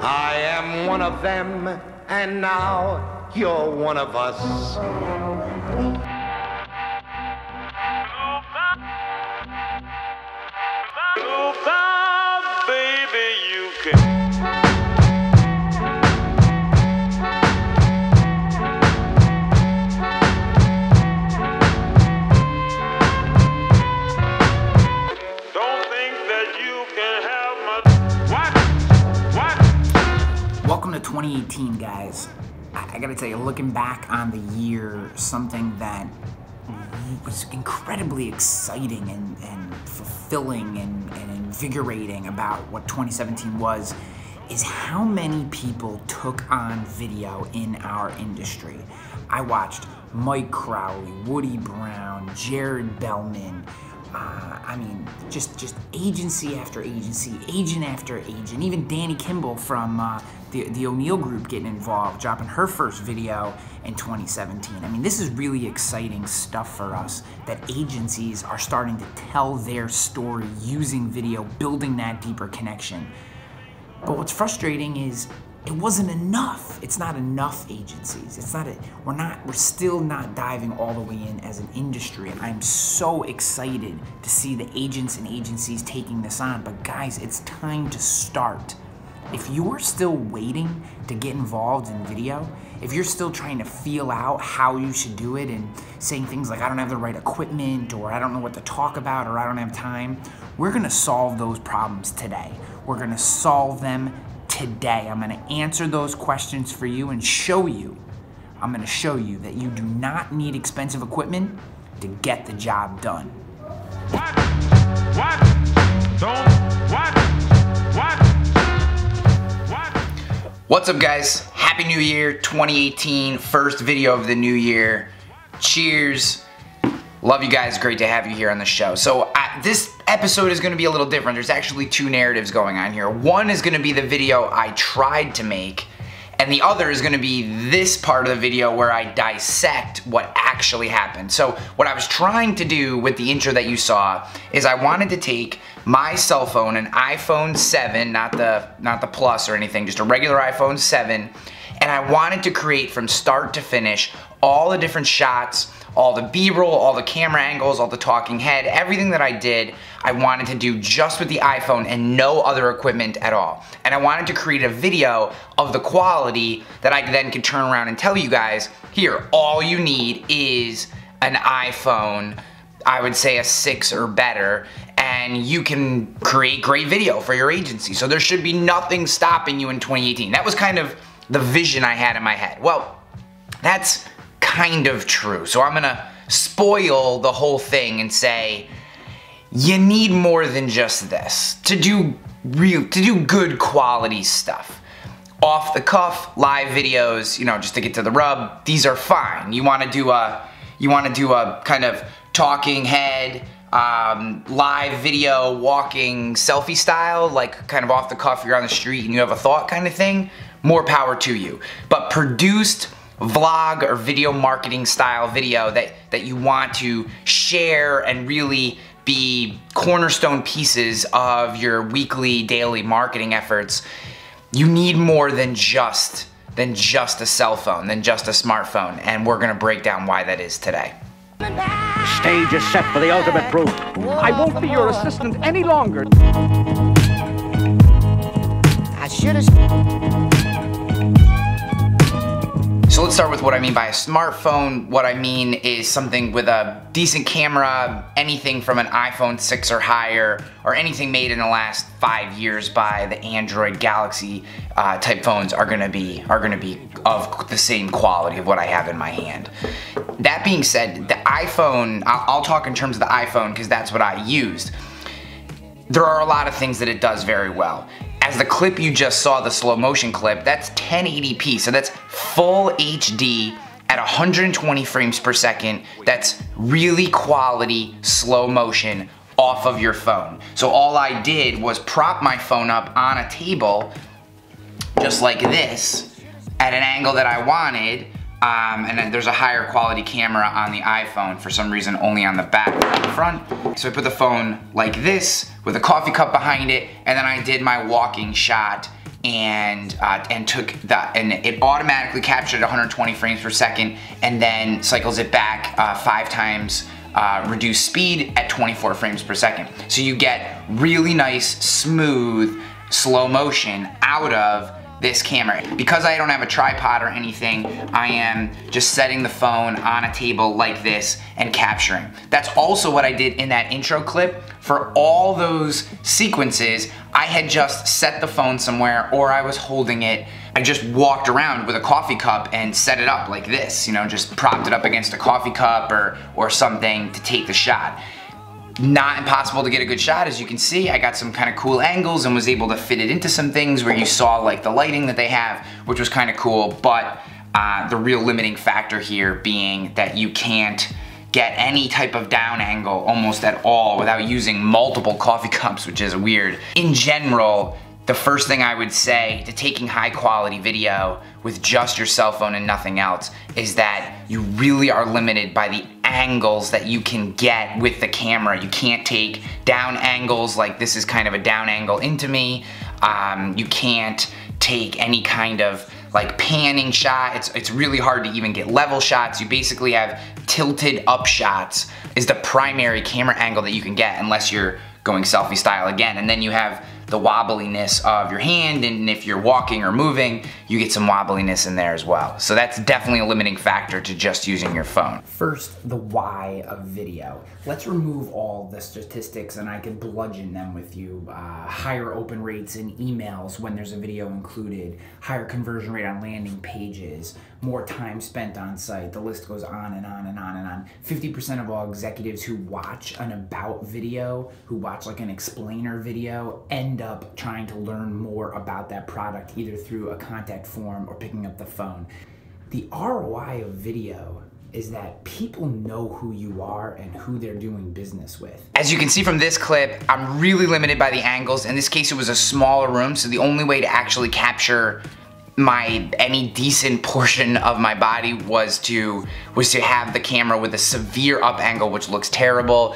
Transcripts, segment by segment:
I am one of them, and now you're one of us. Baby, you can. Welcome to 2018, guys. I gotta tell you, looking back on the year, something that was incredibly exciting and fulfilling and invigorating about what 2017 was is how many people took on video in our industry. I watched Mike Crowley, Woody Brown, Jared Bellman, I mean, just agency after agency, agent after agent, even Danny Kimball from the O'Neill Group getting involved, dropping her first video in 2017. I mean, this is really exciting stuff for us, that agencies are starting to tell their story using video, building that deeper connection. But what's frustrating is it wasn't enough. It's not enough agencies. We're still not diving all the way in as an industry. And I'm so excited to see the agents and agencies taking this on. But guys, it's time to start. If you are still waiting to get involved in video, if you're still trying to feel out how you should do it and saying things like, I don't have the right equipment, or I don't know what to talk about, or I don't have time, we're gonna solve those problems today. We're gonna solve them today. I'm gonna answer those questions for you and I'm gonna show you that you do not need expensive equipment to get the job done. What's up, guys? Happy New Year, 2018, first video of the new year. Cheers. Love you guys, great to have you here on the show. So this episode is gonna be a little different. There's actually two narratives going on here. One is gonna be the video I tried to make, and the other is gonna be this part of the video where I dissect what actually happened. So what I was trying to do with the intro that you saw is I wanted to take my cell phone, an iPhone 7, not the Plus or anything, just a regular iPhone 7, and I wanted to create from start to finish all the different shots, all the B-roll, all the camera angles, all the talking head, everything that I did, I wanted to do just with the iPhone and no other equipment at all. And I wanted to create a video of the quality that I then could turn around and tell you guys, here, all you need is an iPhone, I would say a 6 or better, and you can create great video for your agency. So there should be nothing stopping you in 2018. That was kind of the vision I had in my head. Well, that's kind of true. So I'm gonna spoil the whole thing and say, you need more than just this to do good quality stuff. Off the cuff, live videos, you know, just to get to the rub, these are fine. You wanna do a kind of talking head, live video, walking selfie style, like kind of off the cuff, you're on the street and you have a thought kind of thing, more power to you. But produced vlog or video marketing style video that you want to share and really be cornerstone pieces of your weekly, daily marketing efforts, you need more than just a cell phone, than just a smartphone, and we're gonna break down why that is today. The stage is set for the ultimate proof. I won't be your assistant any longer. I should have. So let's start with what I mean by a smartphone. What I mean is something with a decent camera, anything from an iPhone 6 or higher, or anything made in the last 5 years by the Android Galaxy type phones are gonna be of the same quality of what I have in my hand. That being said, the iPhone, I'll talk in terms of the iPhone because that's what I used. There are a lot of things that it does very well. As the clip you just saw, the slow motion clip, that's 1080p, so that's full HD at 120 frames per second. That's really quality slow motion off of your phone. So all I did was prop my phone up on a table, just like this, at an angle that I wanted, and then there's a higher quality camera on the iPhone, for some reason only on the back, not the front. So I put the phone like this with a coffee cup behind it, and then I did my walking shot and it automatically captured 120 frames per second and then cycles it back 5 times reduced speed at 24 frames per second. So you get really nice, smooth, slow motion out of this camera. Because I don't have a tripod or anything, I am just setting the phone on a table like this and capturing. That's also what I did in that intro clip. For all those sequences, I had just set the phone somewhere or I was holding it. I just walked around with a coffee cup and set it up like this, you know, just propped it up against a coffee cup or something to take the shot. Not impossible to get a good shot. As you can see, I got some kind of cool angles and was able to fit it into some things where you saw like the lighting that they have, which was kind of cool, but the real limiting factor here being that you can't get any type of down angle almost at all without using multiple coffee cups, which is weird. In general, the first thing I would say to taking high quality video with just your cell phone and nothing else is that you really are limited by the angles that you can get with the camera. You can't take down angles, like this is kind of a down angle into me. You can't take any kind of like panning shot. It's really hard to even get level shots. You basically have tilted up shots is the primary camera angle that you can get unless you're going selfie style again. And then you have the wobbliness of your hand, and if you're walking or moving, you get some wobbliness in there as well. So that's definitely a limiting factor to just using your phone. First, the why of video. Let's remove all the statistics and I can bludgeon them with you. Higher open rates in emails when there's a video included, higher conversion rate on landing pages, more time spent on site, the list goes on and on and on and on. 50% of all executives who watch an about video, who watch like an explainer video, end up trying to learn more about that product either through a contact form or picking up the phone. The ROI of video is that people know who you are and who they're doing business with. As you can see from this clip, I'm really limited by the angles. In this case, it was a smaller room, so the only way to actually capture any decent portion of my body was to have the camera with a severe up angle, which looks terrible.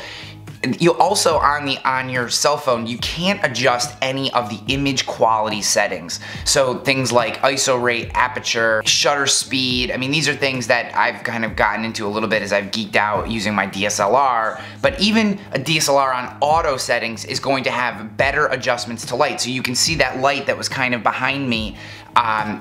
You also, on your cell phone, you can't adjust any of the image quality settings. So things like ISO rate, aperture, shutter speed, I mean, these are things that I've kind of gotten into a little bit as I've geeked out using my DSLR, but even a DSLR on auto settings is going to have better adjustments to light. So you can see that light that was kind of behind me.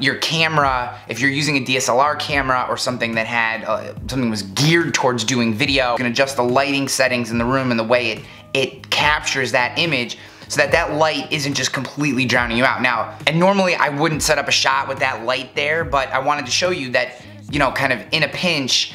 Your camera, if you're using a DSLR camera or something that had something was geared towards doing video, you can adjust the lighting settings in the room and the way it captures that image so that that light isn't just completely drowning you out. Now, and normally I wouldn't set up a shot with that light there, but I wanted to show you that, you know, kind of in a pinch,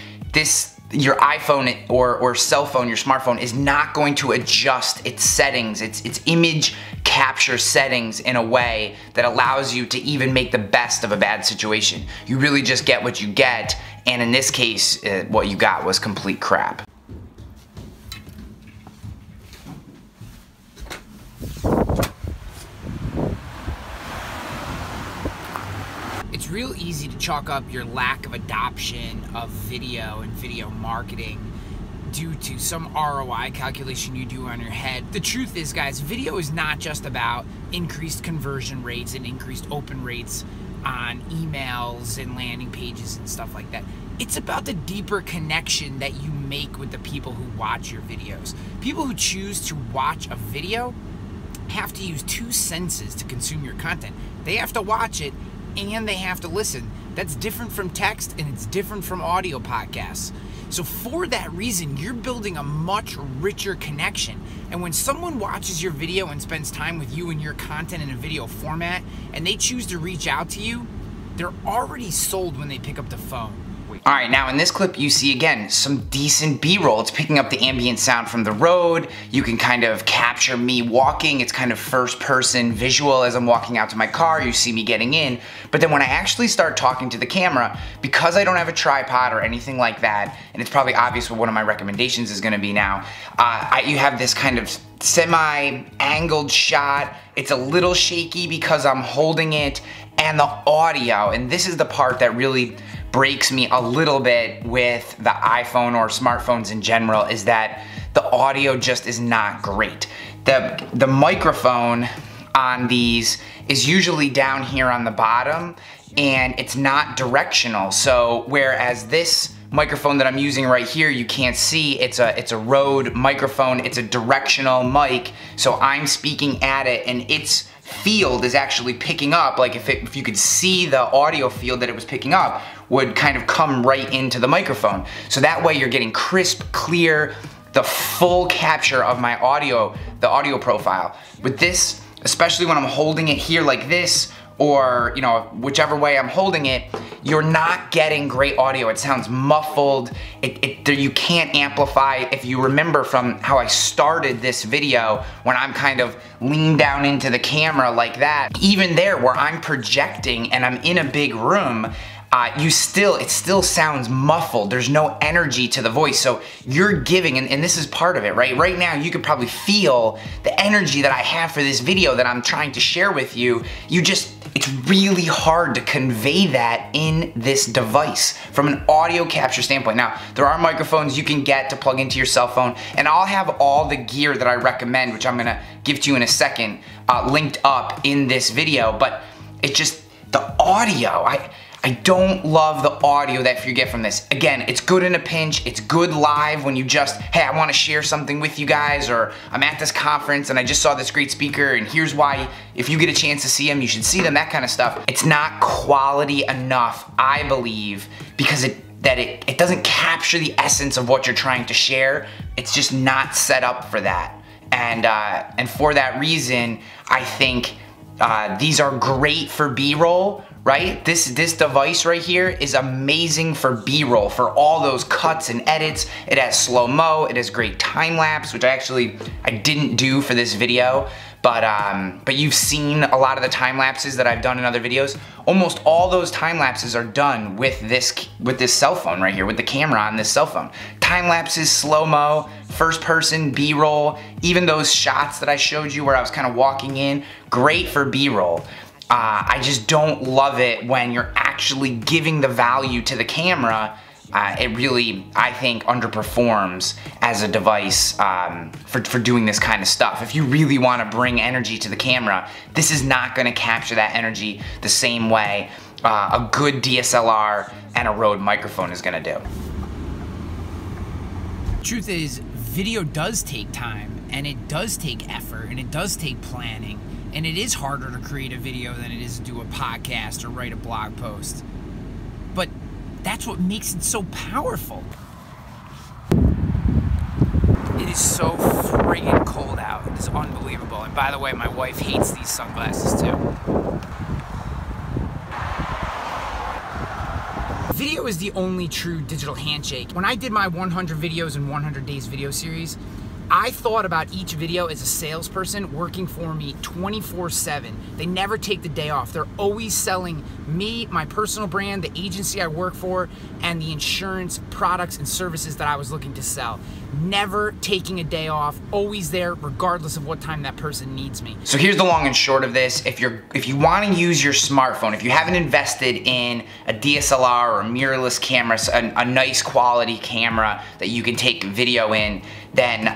your iPhone or cell phone, your smartphone is not going to adjust its settings, its image capture settings in a way that allows you to even make the best of a bad situation. You really just get what you get, and in this case, what you got was complete crap. It's real easy to chalk up your lack of adoption of video and video marketing due to some ROI calculation you do on your head. The truth is, guys, video is not just about increased conversion rates and increased open rates on emails and landing pages and stuff like that. It's about the deeper connection that you make with the people who watch your videos. People who choose to watch a video have to use 2 senses to consume your content. They have to watch it and they have to listen. That's different from text and it's different from audio podcasts. So for that reason, you're building a much richer connection. And when someone watches your video and spends time with you and your content in a video format, and they choose to reach out to you, they're already sold when they pick up the phone. All right, now in this clip you see again some decent B-roll. It's picking up the ambient sound from the road. You can kind of capture me walking. It's kind of first person visual as I'm walking out to my car. You see me getting in. But then when I actually start talking to the camera, because I don't have a tripod or anything like that, and it's probably obvious what one of my recommendations is gonna be now, you have this kind of semi-angled shot. It's a little shaky because I'm holding it, and the audio, and this is the part that really breaks me a little bit with the iPhone or smartphones in general, is that the audio just is not great. The microphone on these is usually down here on the bottom, and it's not directional. So whereas this microphone that I'm using right here, you can't see, it's a Rode microphone, it's a directional mic, so I'm speaking at it and its field is actually picking up, like if you could see the audio field that it was picking up would kind of come right into the microphone. So that way you're getting crisp, clear, the full capture of my audio, the audio profile. With this, especially when I'm holding it here like this, or you know, whichever way I'm holding it, you're not getting great audio. It sounds muffled. You can't amplify. If you remember from how I started this video, when I'm kind of leaned down into the camera like that, even there where I'm projecting and I'm in a big room, it still sounds muffled. There's no energy to the voice. So you're giving, and this is part of it, right? Right now, you could probably feel the energy that I have for this video that I'm trying to share with you. It's really hard to convey that in this device from an audio capture standpoint. Now, there are microphones you can get to plug into your cell phone, and I'll have all the gear that I recommend, which I'm gonna give to you in a second, linked up in this video, but it's just the audio. I don't love the audio that you get from this. Again, it's good in a pinch, it's good live when you just, hey, I wanna share something with you guys, or I'm at this conference and I just saw this great speaker and here's why, if you get a chance to see them, you should see them, that kind of stuff. It's not quality enough, I believe, because it doesn't capture the essence of what you're trying to share. It's just not set up for that. And for that reason, I think these are great for B-roll, right? This device right here is amazing for B-roll, for all those cuts and edits. It has slow-mo, it has great time-lapse, which I didn't do for this video, but you've seen a lot of the time-lapses that I've done in other videos. Almost all those time-lapses are done with this cell phone right here, with the camera on this cell phone. Time-lapses, slow-mo, first-person, B-roll, even those shots that I showed you where I was kind of walking in, great for B-roll. I just don't love it when you're actually giving the value to the camera. It really, I think, underperforms as a device for doing this kind of stuff. If you really want to bring energy to the camera, this is not going to capture that energy the same way a good DSLR and a Rode microphone is going to do. Truth is, video does take time, and it does take effort, and it does take planning. And it is harder to create a video than it is to do a podcast or write a blog post. But that's what makes it so powerful. It is so friggin' cold out. It is unbelievable. And by the way, my wife hates these sunglasses too. Video is the only true digital handshake. When I did my 100 videos in 100 days video series, I thought about each video as a salesperson working for me 24/7. They never take the day off. They're always selling me, my personal brand, the agency I work for, and the insurance products and services that I was looking to sell. Never taking a day off, always there regardless of what time that person needs me. So here's the long and short of this. If you want to use your smartphone, if you haven't invested in a DSLR or a mirrorless camera, a nice quality camera that you can take video in, then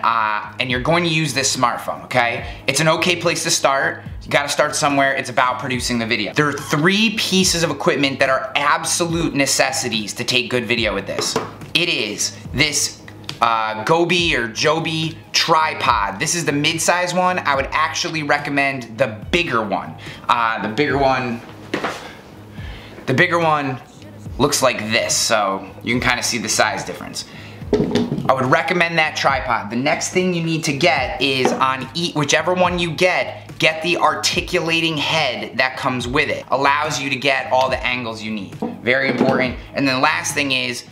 and you're going to use this smartphone, okay? It's an okay place to start. You gotta start somewhere. It's about producing the video. There are 3 pieces of equipment that are absolute necessities to take good video with this. It is this Gobi or Joby tripod. This is the mid-size one. I would actually recommend the bigger one. The bigger one looks like this, so you can kind of see the size difference. I would recommend that tripod. The next thing you need to get is on whichever one you get the articulating head that comes with it. Allows you to get all the angles you need. Very important. And then the last thing is,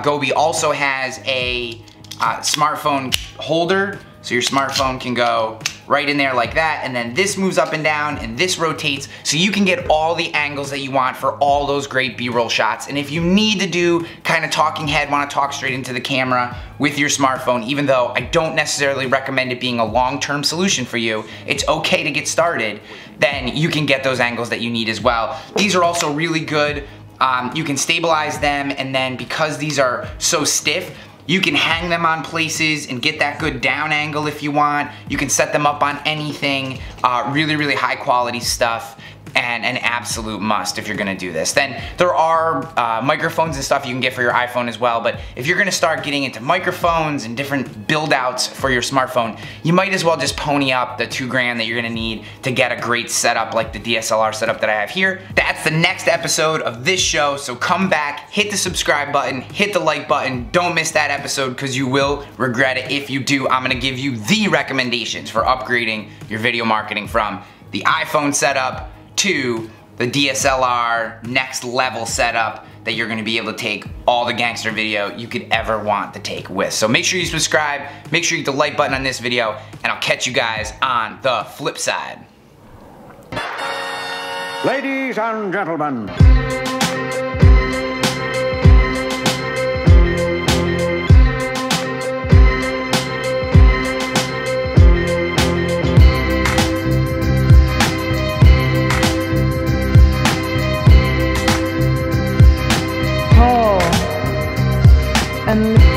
Gobi also has a smartphone holder, so your smartphone can go right in there like that, and then this moves up and down and this rotates, so you can get all the angles that you want for all those great B-roll shots. And if you need to do kind of talking head, want to talk straight into the camera with your smartphone, even though I don't necessarily recommend it being a long-term solution for you, it's okay to get started, then you can get those angles that you need as well. These are also really good. You can stabilize them, and then because these are so stiff, You can hang them on places and get that good down angle if you want. You can set them up on anything. Really, really high quality stuff, and an absolute must if you're gonna do this. Then there are microphones and stuff you can get for your iPhone as well, but if you're gonna start getting into microphones and different build outs for your smartphone, you might as well just pony up the $2,000 that you're gonna need to get a great setup like the DSLR setup that I have here. That's the next episode of this show, so come back, hit the subscribe button, hit the like button, don't miss that episode because you will regret it. If you do, I'm gonna give you the recommendations for upgrading your video marketing from the iPhone setup to the DSLR next level setup that you're gonna be able to take all the gangster video you could ever want to take with. So make sure you subscribe, make sure you hit the like button on this video, and I'll catch you guys on the flip side. Ladies and gentlemen. And